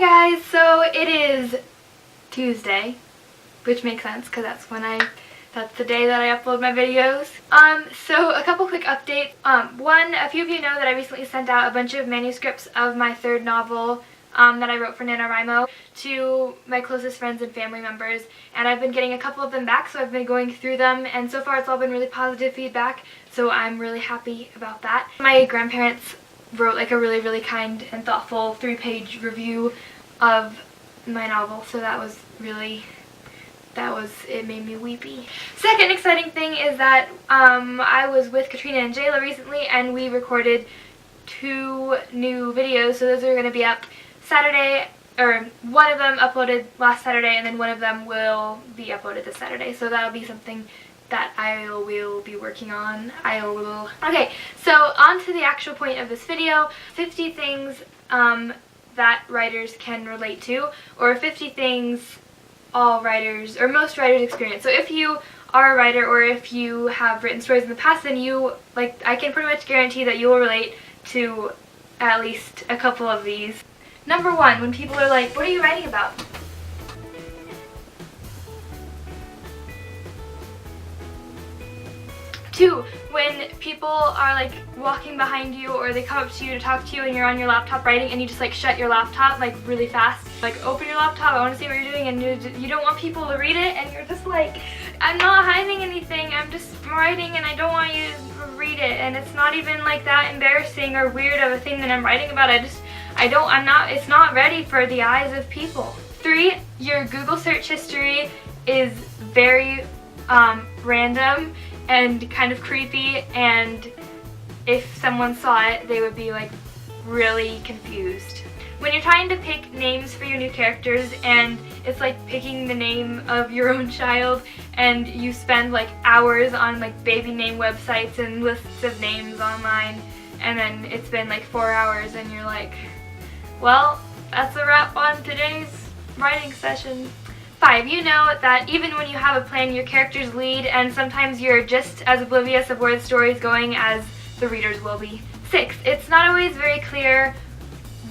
Hi guys, so it is Tuesday, which makes sense because that's the day that I upload my videos. So a couple quick updates. One, a few of you know that I recently sent out a bunch of manuscripts of my third novel that I wrote for NaNoWriMo to my closest friends and family members, and I've been getting a couple of them back, so I've been going through them, and so far it's all been really positive feedback, so I'm really happy about that. My grandparents wrote like a really kind and thoughtful 3-page review of my novel, so it made me weepy. Second exciting thing is that I was with Katrina and Jayla recently, and we recorded 2 new videos, so those are going to be up Saturday, or one of them uploaded last Saturday, and then one of them will be uploaded this Saturday, so that'll be something that I will be working on. Okay, so on to the actual point of this video. 50 things that writers can relate to, or 50 things all writers, or most writers experience. So if you are a writer, or if you have written stories in the past, then I can pretty much guarantee that you will relate to at least a couple of these. Number 1, when people are like, what are you writing about? 2, when people are like walking behind you, or they come up to you to talk to you and you're on your laptop writing, and you just like shut your laptop like really fast. Like, open your laptop, I want to see what you're doing, and you don't want people to read it, and you're just like, I'm not hiding anything, I'm just writing and I don't want you to read it, and it's not even like that embarrassing or weird of a thing that I'm writing about. It's not ready for the eyes of people. 3, your Google search history is very random and kind of creepy, and if someone saw it, they would be like really confused. When you're trying to pick names for your new characters, and it's like picking the name of your own child, and you spend like hours on like baby name websites and lists of names online, and then it's been like 4 hours and you're like, well, that's a wrap on today's writing session. 5, you know that even when you have a plan, your characters lead, and sometimes you're just as oblivious of where the story is going as the readers will be. 6, it's not always very clear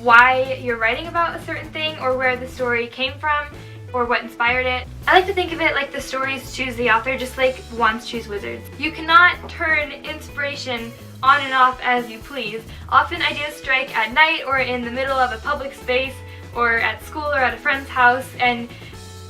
why you're writing about a certain thing, or where the story came from, or what inspired it. I like to think of it like the stories choose the author, just like wands choose wizards. You cannot turn inspiration on and off as you please. Often ideas strike at night, or in the middle of a public space, or at school, or at a friend's house, and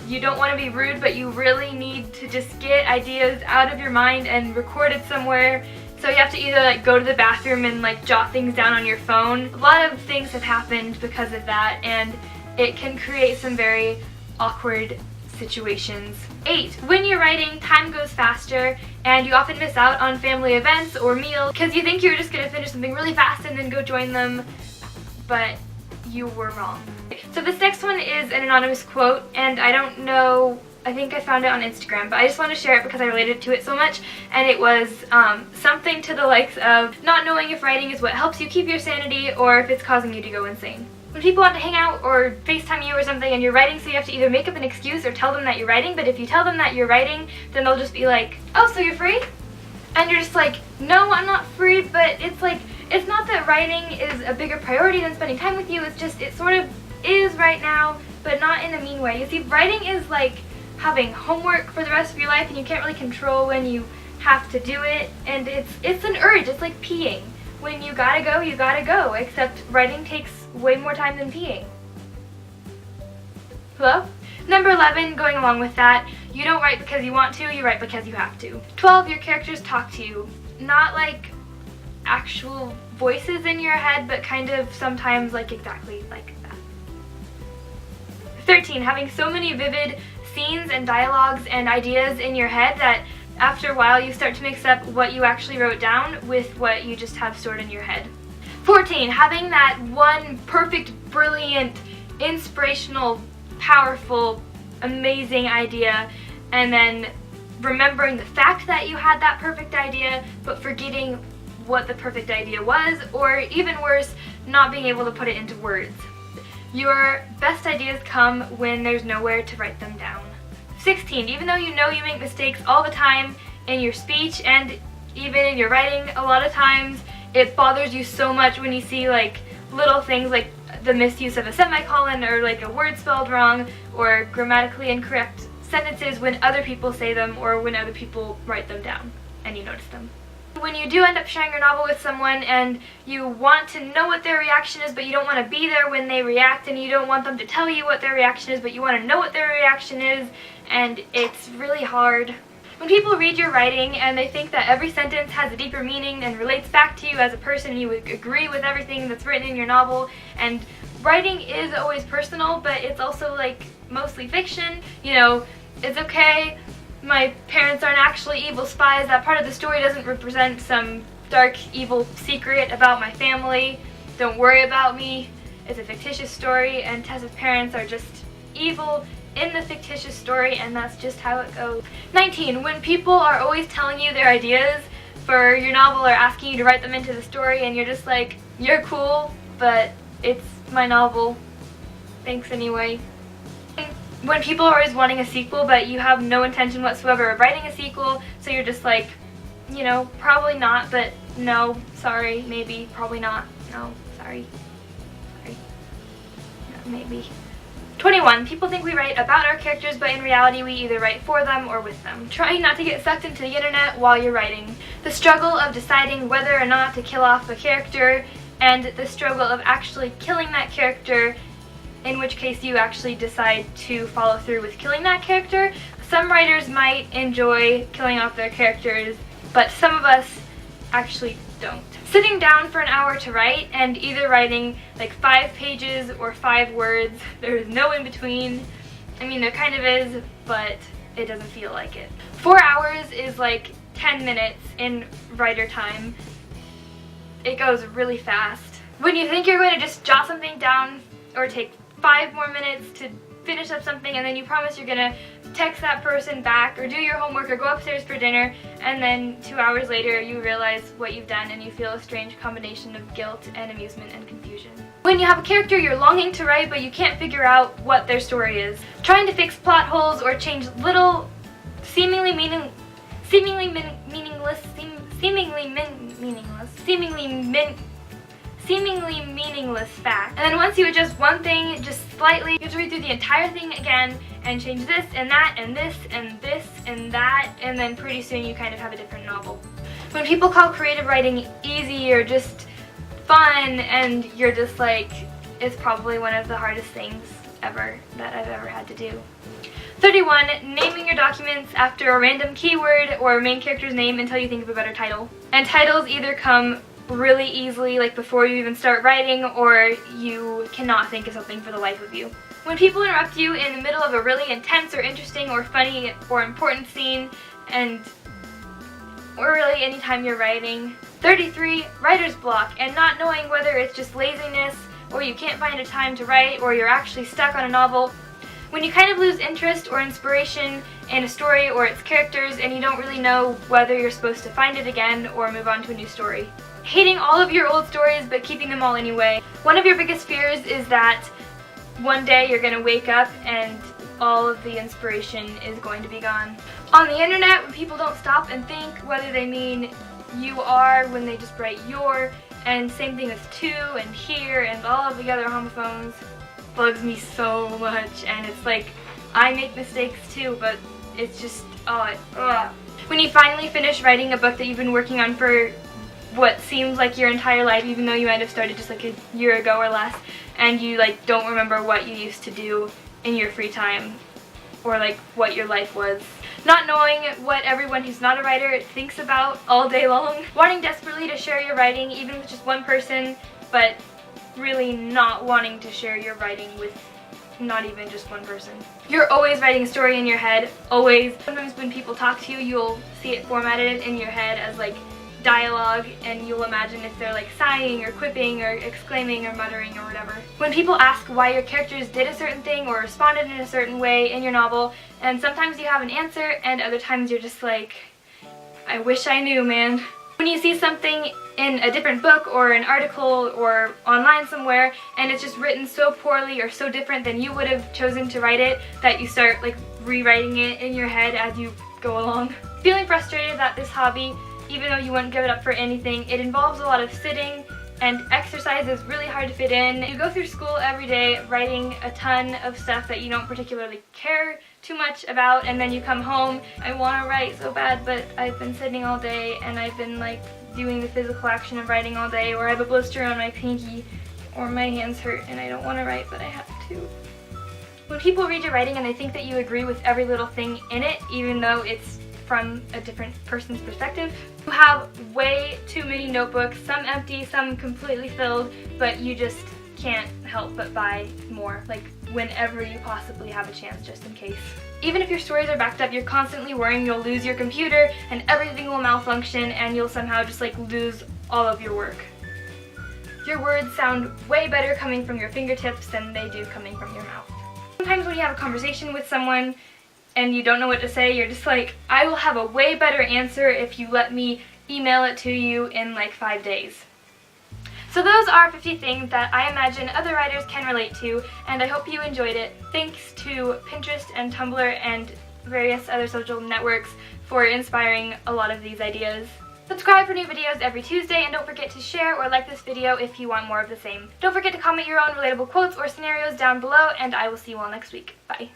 you don't want to be rude, but you really need to just get ideas out of your mind and record it somewhere. So you have to either like go to the bathroom and like jot things down on your phone. A lot of things have happened because of that, and it can create some very awkward situations. 8, when you're writing, time goes faster, and you often miss out on family events or meals because you think you're just going to finish something really fast and then go join them, but you were wrong. So this next one is an anonymous quote, and I don't know, I think I found it on Instagram, but I just want to share it because I related to it so much, and it was something to the likes of, not knowing if writing is what helps you keep your sanity or if it's causing you to go insane. When people want to hang out or FaceTime you or something and you're writing, so you have to either make up an excuse or tell them that you're writing, but if you tell them that you're writing, then they'll just be like, oh, so you're free? And you're just like, no, I'm not free, but it's like, it's not that writing is a bigger priority than spending time with you, it's just, it sort of is right now, but not in a mean way. You see, writing is like having homework for the rest of your life, and you can't really control when you have to do it, and it's an urge. It's like peeing. When you gotta go, except writing takes way more time than peeing. Hello? Number 11, going along with that, you don't write because you want to, you write because you have to. 12, your characters talk to you. Not like actual voices in your head, but kind of sometimes like exactly like that. 13, having so many vivid scenes and dialogues and ideas in your head that after a while you start to mix up what you actually wrote down with what you just have stored in your head. 14, having that one perfect, brilliant, inspirational, powerful, amazing idea, and then remembering the fact that you had that perfect idea, but forgetting what the perfect idea was, or even worse, not being able to put it into words. Your best ideas come when there's nowhere to write them down. 16, even though you know you make mistakes all the time in your speech and even in your writing, a lot of times it bothers you so much when you see like little things like the misuse of a semicolon or like a word spelled wrong or grammatically incorrect sentences when other people say them or when other people write them down and you notice them. When you do end up sharing your novel with someone and you want to know what their reaction is, but you don't want to be there when they react, and you don't want them to tell you what their reaction is, but you want to know what their reaction is, and it's really hard. When people read your writing and they think that every sentence has a deeper meaning and relates back to you as a person, and you would agree with everything that's written in your novel, and writing is always personal, but it's also like mostly fiction, you know, it's okay. My parents aren't actually evil spies. That part of the story doesn't represent some dark, evil secret about my family. Don't worry about me. It's a fictitious story, and Tessa's parents are just evil in the fictitious story, and that's just how it goes. 19. When people are always telling you their ideas for your novel or asking you to write them into the story, and you're just like, you're cool, but it's my novel. Thanks anyway. When people are always wanting a sequel, but you have no intention whatsoever of writing a sequel, so you're just like, you know, probably not, but no, sorry, maybe, probably not, no, sorry, no, maybe. 21. People think we write about our characters, but in reality we either write for them or with them. Trying not to get sucked into the internet while you're writing. The struggle of deciding whether or not to kill off a character, and the struggle of actually killing that character, in which case you actually decide to follow through with killing that character. Some writers might enjoy killing off their characters, but some of us actually don't. Sitting down for an hour to write and either writing like 5 pages or 5 words, there is no in between. I mean, there kind of is, but it doesn't feel like it. 4 hours is like 10 minutes in writer time. It goes really fast. When you think you're going to just jot something down or take 5 more minutes to finish up something, and then you promise you're gonna text that person back or do your homework or go upstairs for dinner, and then 2 hours later you realize what you've done and you feel a strange combination of guilt and amusement and confusion. When you have a character you're longing to write but you can't figure out what their story is. Trying to fix plot holes or change little seemingly meaningless fact. And then once you adjust one thing just slightly, you have to read through the entire thing again and change this and that and this and this and that, and then pretty soon you kind of have a different novel. When people call creative writing easy or just fun, and you're just like, it's probably one of the hardest things ever that I've ever had to do. 31. Naming your documents after a random keyword or main character's name until you think of a better title. And titles either come really easily, like before you even start writing, or you cannot think of something for the life of you. When people interrupt you in the middle of a really intense or interesting or funny or important scene, or really anytime you're writing. 33. Writer's block, and not knowing whether it's just laziness or you can't find a time to write or you're actually stuck on a novel. When you kind of lose interest or inspiration in a story or its characters, and you don't really know whether you're supposed to find it again or move on to a new story. Hating all of your old stories but keeping them all anyway. One of your biggest fears is that one day you're going to wake up and all of the inspiration is going to be gone. On the internet, when people don't stop and think whether they mean you are when they just write your, and same thing with to and here and all of the other homophones, bugs me so much, and it's like, I make mistakes too, but it's just, When you finally finish writing a book that you've been working on for what seems like your entire life, even though you might have started just like a year ago or less, and you like don't remember what you used to do in your free time, or like what your life was. Not knowing what everyone who's not a writer thinks about all day long. Wanting desperately to share your writing even with just one person, but really not wanting to share your writing with not even just one person. You're always writing a story in your head, always. Sometimes when people talk to you, you'll see it formatted in your head as like dialogue, and you'll imagine if they're like sighing or quipping or exclaiming or muttering or whatever. When people ask why your characters did a certain thing or responded in a certain way in your novel, and sometimes you have an answer and other times you're just like, I wish I knew, man. When you see something in a different book or an article or online somewhere and it's just written so poorly or so different than you would have chosen to write it that you start like rewriting it in your head as you go along. Feeling frustrated that this hobby, even though you wouldn't give it up for anything, it involves a lot of sitting and exercise is really hard to fit in. You go through school every day writing a ton of stuff that you don't particularly care too much about, and then you come home. I want to write so bad, but I've been sitting all day and I've been like doing the physical action of writing all day, or I have a blister on my pinky, or my hands hurt and I don't want to write but I have to. When people read your writing and they think that you agree with every little thing in it, even though it's from a different person's perspective, you have way too many notebooks, some empty, some completely filled, but you just can't help but buy more, like whenever you possibly have a chance, just in case. Even if your stories are backed up, you're constantly worrying you'll lose your computer and everything will malfunction and you'll somehow just like lose all of your work. Your words sound way better coming from your fingertips than they do coming from your mouth. Sometimes when you have a conversation with someone and you don't know what to say, you're just like, I will have a way better answer if you let me email it to you in like 5 days. So those are 50 things that I imagine other writers can relate to, and I hope you enjoyed it. Thanks to Pinterest and Tumblr and various other social networks for inspiring a lot of these ideas. Subscribe for new videos every Tuesday, and don't forget to share or like this video if you want more of the same. Don't forget to comment your own relatable quotes or scenarios down below, and I will see you all next week. Bye.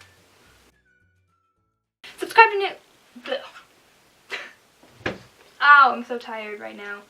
Subscribe to new... Ow, I'm so tired right now.